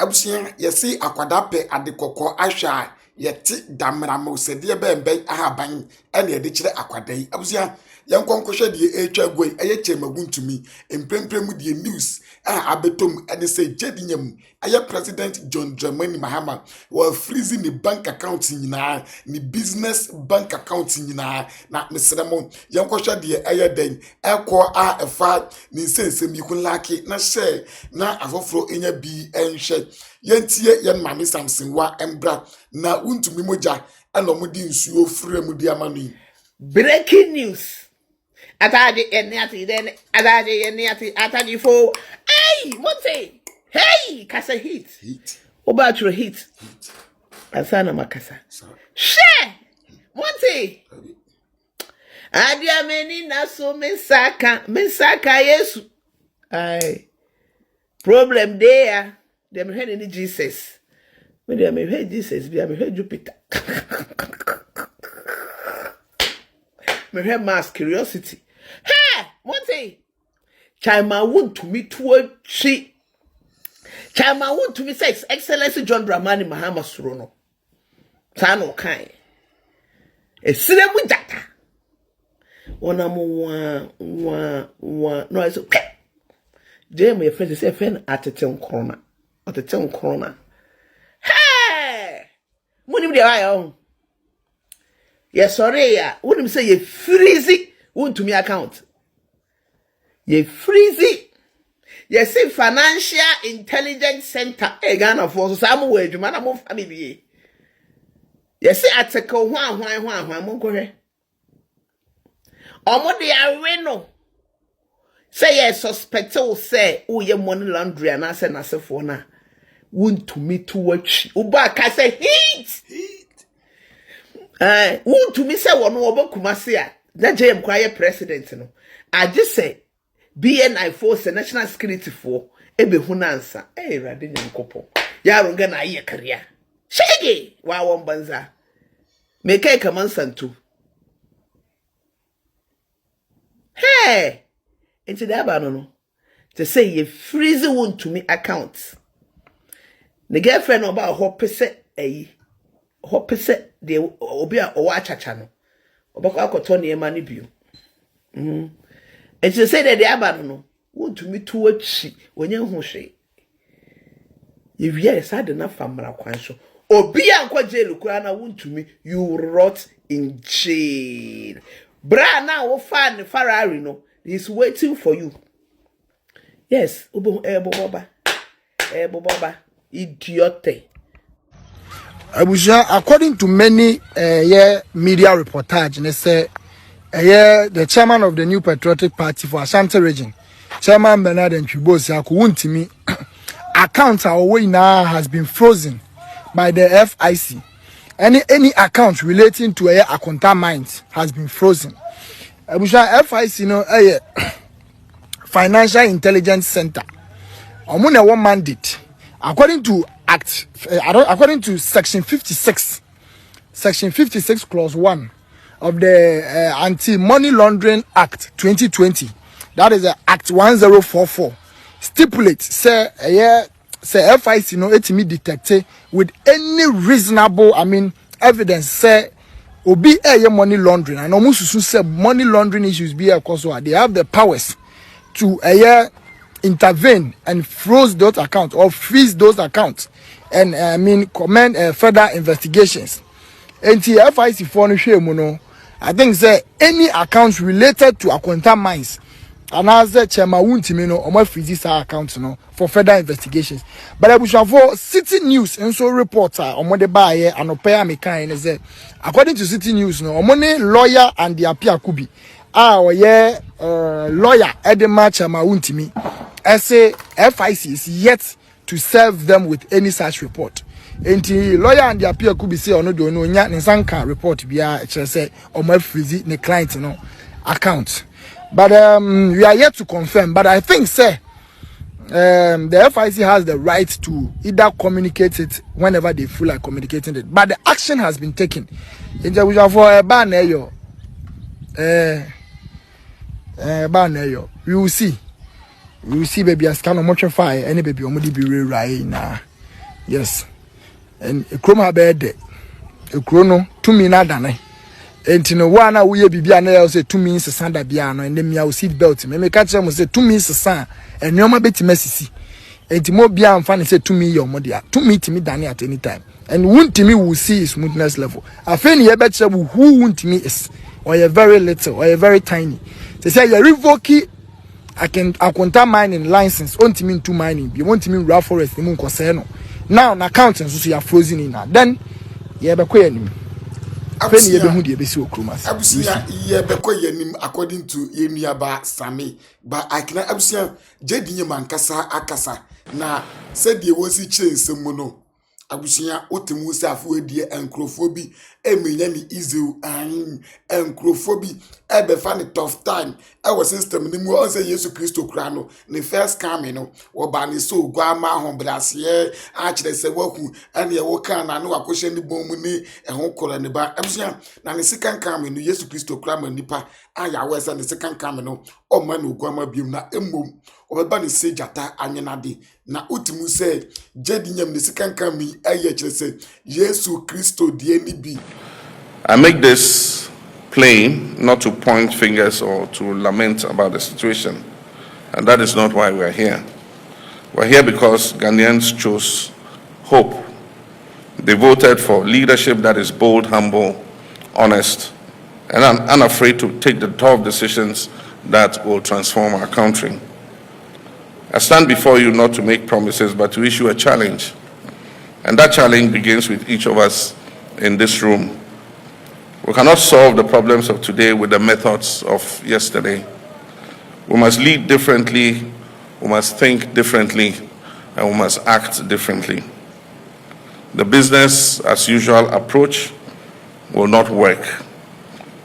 abusia yesi akwadape adekoko ahwa yeti damra mo sedie bembe ahaban ene ye de kire akwadai abusia yankonkohwe de etwa goi eye chema Wontumi empremprem de news abetom ene se jedinyam aye president John Dramani Mahama will freezing the bank account nyina ni business bank account nyina na mesremo yankohwe de eye den ekọ efa ni sensem yikun laki na share na afoforo enya bi enhwe yentie yen mami Samson wa embra na Wontumi moja anomudi nsuo fremu di amanu. Breaking news. Ataje eniati then ataje eniati ataje fo. Hey, Monte. Hey, kasa hit. Obatro hit. Asana makasa. She. Monte. Adia meni na so mesaka Yesu. Ay. Problem there. Dem heard any Jesus. When they may heard Jesus, we have heard Jupiter. Me heard mass curiosity. Hey, Monte. Chima Wontumi to a she. Chima Wontumi says Excellency John Dramani Mahama Surono. Tano kai. A cinema data. One no, I said, Jamie, friend is a friend at a town corner. At the town corner. Hey! Money be I own. Yes, sorry, wouldn't say you freezy Wontumi account. Ye freezy. Yes, say Financial Intelligence Center. Ghana for some way, you man, I'm family. Yes, say article one, Moncore. Omodi Areno. Say yes, suspect will say, oh, your money laundry and I said, na se for na. Wontumi to watch. Ubaka say heat. Wontumi say one over Kumasia. That JM quiet president. No, I just say BNI force the national security for Ebe Hunansa. Eh, Radin Kopo. Yarunga na ye career. Shaggy. Wow, banza. Make a command santu. Hey. Into the abano to say ye freeze Wontumi account. The girlfriend about hopese de obia owachacha no. Obako akotoni e mani bio. And to say that the abano Wontumi to achi onye hu hwe. Ye wiye sad na famra kwan so. Obia anko jail kura na Wontumi you rot in jail. Bra na wo fa ne Ferrari no. He's waiting for you. Yes, Boba, idiote. Abuja, according to many media reportage, they say the chairman of the New Patriotic Party for Ashanti region, Chairman Bernard and Chibosi Wontumi, account our way now has been frozen by the FIC. Any account relating to Akonta mines has been frozen. Abuja FIC Financial Intelligence Center. Omuna one mandate. According to section 56 clause 1 of the Anti-Money Laundering Act 2020. That is Act 1044. Stipulates say FIC etimi detected with any reasonable evidence say obi money laundering and almost say money laundering issues be because they have the powers to intervene and freeze those accounts or freeze those accounts and commend further investigations. And the FIC for no I think say any accounts related to Akonta mines and as the Chairman Wontumi no omo freeze accounts for further investigations. But I wish for City News and so reporter omo de ba here and opeya me kan is say according to City News no omo ne lawyer and the apia kubi lawyer Edema Chairman Wontumi say FIC is yet to serve them with any such report. And the lawyer and the appeal could be say or no do no nya nsanka report bia say omo freeze ne client account. But we are yet to confirm. But I think say the FIC has the right to either communicate it whenever they feel like communicating it. But the action has been taken. In the for a ban we will see baby as kind of much fire any baby omudi be right now. Yes. And a chroma bed, a chrono, 2 minutes dane. And in a 1 hour, we be an say 2 minutes a sanda piano, and then me I will seat belt. Me catch them say 2 minutes a son, and no more betty messy. And more beyond funny say to me your mother, to me to me Danny at any time. And Wontumi will see his smoothness level. I think you better who Wontumi is, or you're very little, or you're very tiny. They say you revoke I can't mining license, Wontumi to mining, you want me raw forest, the moon coseno. Now, an accountant, so you are frozen in that. Then, you have a queen. Abusia ye beko yenim according to yenuaba Sami but I can abusia jedinye mankasa akasa na said ye wosi chense mu no abusia otemu safu edie enkrofobi emenya ni izu enkrofobi ebe fa ni tough time our system ni mu on say Yesu Kristo kra no ni first coming no wo ba ni so gwa ma ho brase a kire se waku ene ye wo kan na no akoshe ni bomu ni ehon kora ni ba abusia na ni second coming no Yesu Kristo kra ma nipa aya wesa ni second coming no o ma no gwa ma biom na emom obeba ni sejata anyenade na utimu se jedinyam ni second coming aye kire se Yesu Kristo die ni bi. I make this plain not to point fingers or to lament about the situation, and that is not why we are here. We're here because Ghanaians chose hope. They voted for leadership that is bold, humble, honest, and unafraid to take the tough decisions that will transform our country. I stand before you not to make promises, but to issue a challenge. And that challenge begins with each of us in this room. We cannot solve the problems of today with the methods of yesterday. We must lead differently, we must think differently, and we must act differently. The business as usual approach will not work.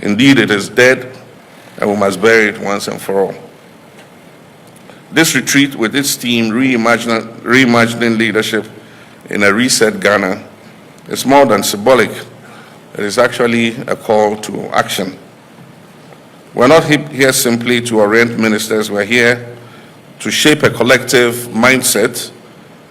Indeed, it is dead, and we must bury it once and for all. This retreat with its theme, reimagining leadership in a reset Ghana, is more than symbolic. It is actually a call to action. We're not here simply to orient ministers. We're here to shape a collective mindset,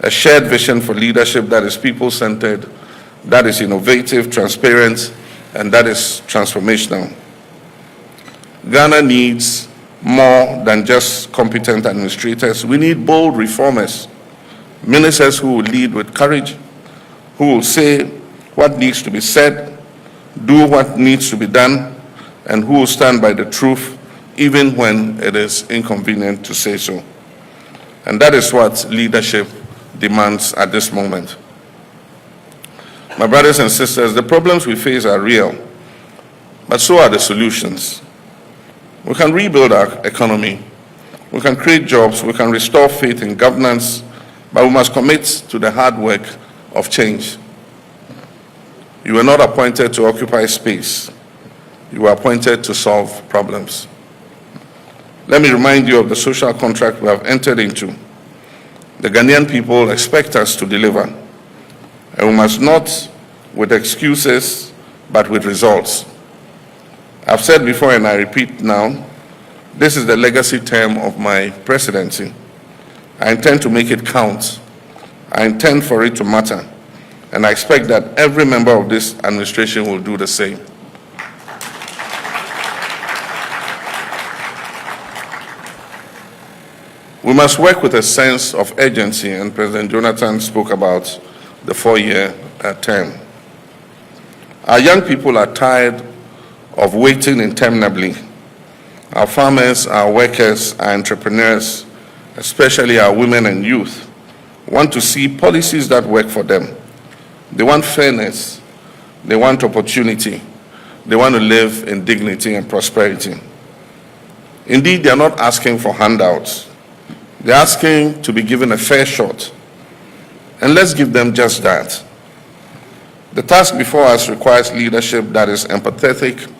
a shared vision for leadership that is people-centered, that is innovative, transparent, and that is transformational. Ghana needs more than just competent administrators. We need bold reformers, ministers who will lead with courage, who will say what needs to be said, do what needs to be done, and who will stand by the truth even when it is inconvenient to say so. And that is what leadership demands at this moment. My brothers and sisters, the problems we face are real, but so are the solutions. We can rebuild our economy, we can create jobs, we can restore faith in governance, but we must commit to the hard work of change. You were not appointed to occupy space. You were appointed to solve problems. Let me remind you of the social contract we have entered into. The Ghanaian people expect us to deliver, and we must not with excuses, but with results. I've said before and I repeat now, this is the legacy term of my presidency. I intend to make it count. I intend for it to matter. And I expect that every member of this administration will do the same. We must work with a sense of urgency, and President Jonathan spoke about the 4-year term. Our young people are tired of waiting interminably. Our farmers, our workers, our entrepreneurs, especially our women and youth, want to see policies that work for them. They want fairness, they want opportunity, they want to live in dignity and prosperity. Indeed, they are not asking for handouts. They're asking to be given a fair shot. And let's give them just that. The task before us requires leadership that is empathetic,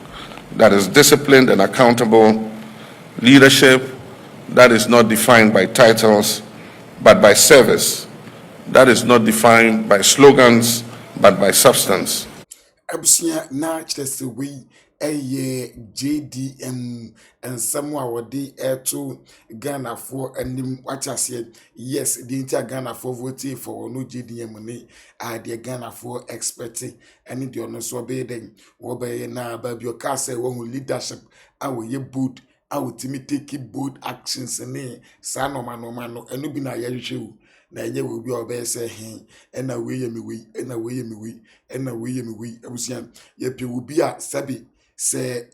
that is disciplined and accountable, leadership that is not defined by titles, but by service, that is not defined by slogans, but by substance. Abusia na chese we ɛyɛ JDM nsɛm a wɔde ɛto Ghana for anim wakyase yes the entire Ghana for voting for no JDM ne deɛ Ghana for expect ɛne deɛ ɔno so ɔbɛyɛ den wɔbɛyɛ na baabi ɔka sɛ wɔn leadership a wɔyɛ bold a wɔtumi take bold actions ne saa nɔma no ɛno bi na yɛhwehwɛ wo na ɛnyɛ wo bi a ɔbɛyɛ sɛ he ɛna weyɛ me wei ɛna weyɛ me wei ɛna weyɛ me wei abusua yɛpɛ wo bi a sɛbi sɛ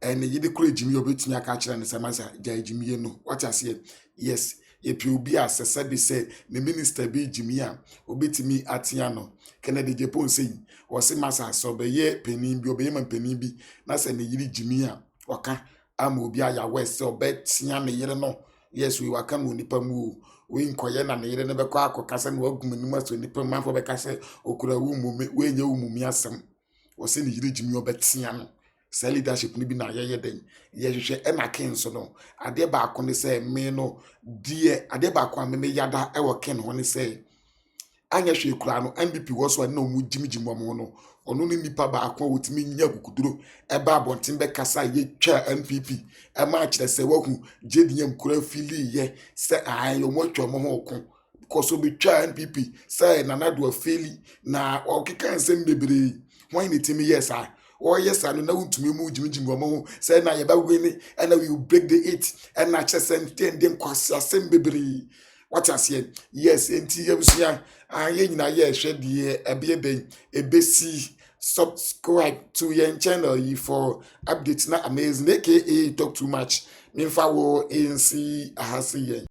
ɛne yɛde kora gyimi obɛtumi aka kyerɛ ne sɛ masa gya gyimi no what aseɛ yes yɛpɛ wo bi a sɛ sɛbi sɛ ne minister bi gyimi a obɛtumi atea no Kennedy Japan sɛ wɔse masa sɛ ɔbɛyɛ panin bi ɔbɛyɛ ma panin bi na sɛ ne yiri gyimi a ɔka ama obi aya west sɛ ɔbɛtea ne yere no yes we waka no nipa mu we nkoye na ne yere ne bɛkɔ akɔkasa ne wagum nimu aso nipa mu afɔ bɛkasa okura wo mume we nya wo mumi asɛm wɔse ne yere gyimi ɔbɛtea no sɛ leadership ne bi na yɛyɛ den yɛhwehwɛ ɛna ken so no ade baako ne sɛ me no die ade baako a me yada ɛwɔ ken ho ne sɛ anya hwe kura no NDP wɔ so na ɔmu gyimgyim wɔn no ɔno ne nipa baako a wotimi nya kukuduro ɛba abɔnten bɛkasa yɛtwa NPP ɛma akyerɛ sɛ wahu JDM kura fili yɛ sɛ ayɛ ɔmo atwa ɔmo ho ko because obi twa NPP sɛ nanado afeli na ɔkeka nsɛm bebree wɔn ne timi yɛ saa ɔyɛ saa no na wontumi mu gyimgyim wɔn ho sɛ na yɛbɛwe ne ɛna we break the 8 ɛna akyerɛ sɛ ntɛn kwasi asɛm bebree what I say yes enti yebusua ye nyina ye hwe de ebie den ebesi subscribe to your channel for updates na amazing aka talk too much memfa wo nc ahasi yen